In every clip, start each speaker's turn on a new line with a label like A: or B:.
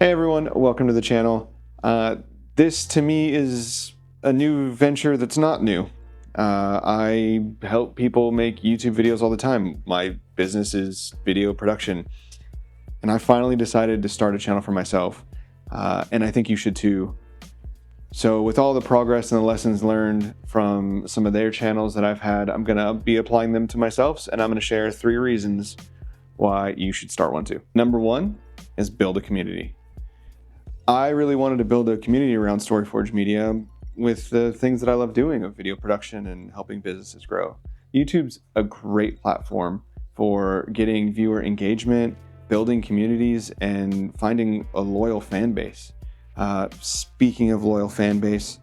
A: Hey everyone, welcome to the channel. This to me is a new venture that's not new. I help people make YouTube videos all the time. My business is video production, and I finally decided to start a channel for myself, and I think you should too. So with all the progress and the lessons learned from some of their channels that I've had, I'm going to be applying them to myself, and I'm going to share 3 reasons why you should start one too. Number 1 is build a community. I really wanted to build a community around StoryForge Media with the things that I love doing of video production and helping businesses grow. YouTube's a great platform for getting viewer engagement, building communities, and finding a loyal fan base. Speaking of loyal fan base,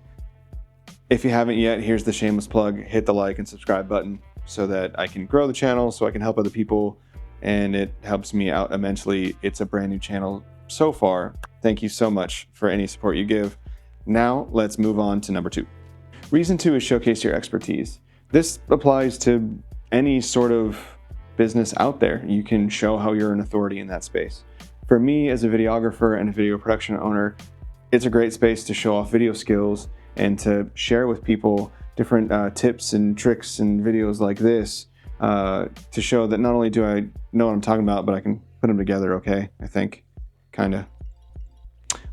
A: if you haven't yet, here's the shameless plug. Hit the like and subscribe button so that I can grow the channel, so I can help other people, and it helps me out immensely. It's a brand new channel so far. Thank you so much for any support you give. Now let's move on to number 2. Reason 2 is showcase your expertise. This applies to any sort of business out there. You can show how you're an authority in that space. For me as a videographer and a video production owner, it's a great space to show off video skills and to share with people different tips and tricks and videos like this to show that not only do I know what I'm talking about, but I can put them together okay, I think. Kinda.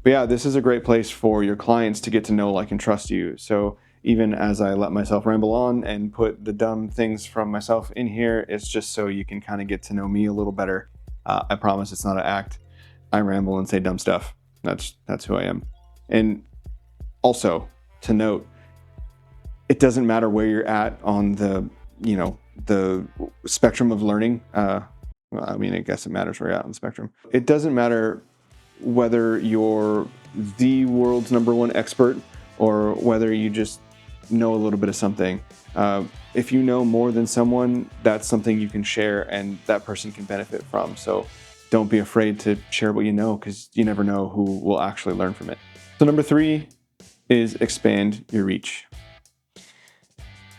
A: But yeah, this is a great place for your clients to get to know, like, and trust you. So even as I let myself ramble on and put the dumb things from myself in here, it's just so you can kind of get to know me a little better. I promise it's not an act. I ramble and say dumb stuff. That's who I am. And also to note, it doesn't matter where you're at on the spectrum of learning. I mean, I guess it matters where you're at on the spectrum. It doesn't matter whether you're the world's #1 expert or whether you just know a little bit of something. If you know more than someone, that's something you can share and that person can benefit from. So don't be afraid to share what you know, because you never know who will actually learn from it. So number 3 is expand your reach.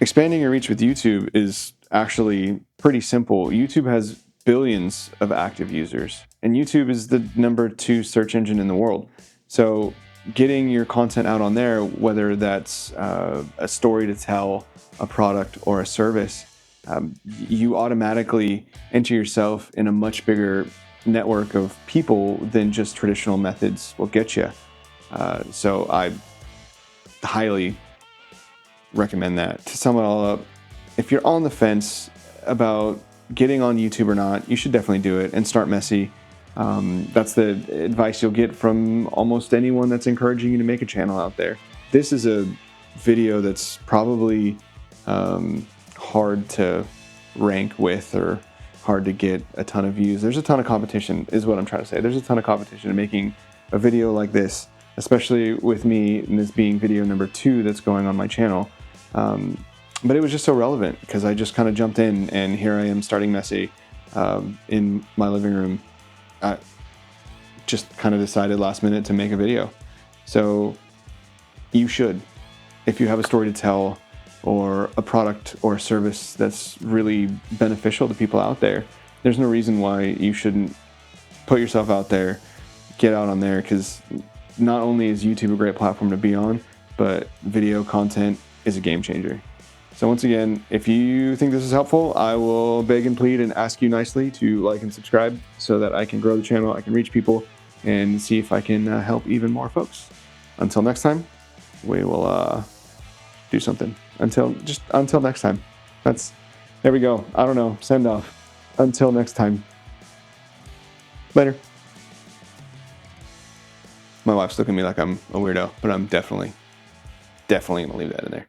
A: Expanding your reach with YouTube is actually pretty simple. YouTube has billions of active users, and YouTube is the #2 search engine in the world. So getting your content out on there, whether that's a story to tell, a product, or a service, you automatically enter yourself in a much bigger network of people than just traditional methods will get you. So I highly recommend that. To sum it all up, if you're on the fence about getting on YouTube or not, you should definitely do it and start messy. That's the advice you'll get from almost anyone that's encouraging you to make a channel out there. This is a video that's probably hard to rank with or hard to get a ton of views. There's a ton of competition is what I'm trying to say. There's a ton of competition in making a video like this, especially with me and this being video number 2 that's going on my channel. But it was just so relevant because I just kind of jumped in, and here I am starting messy in my living room. I just kind of decided last minute to make a video. So you should, if you have a story to tell or a product or a service that's really beneficial to people out there, there's no reason why you shouldn't put yourself out there, get out on there, because not only is YouTube a great platform to be on, but video content is a game changer. So once again, if you think this is helpful, I will beg and plead and ask you nicely to like and subscribe so that I can grow the channel, I can reach people, and see if I can help even more folks. Until next time, we will do something. Until next time. There we go. I don't know. Send off. Until next time. Later. My wife's looking at me like I'm a weirdo, but I'm definitely gonna leave that in there.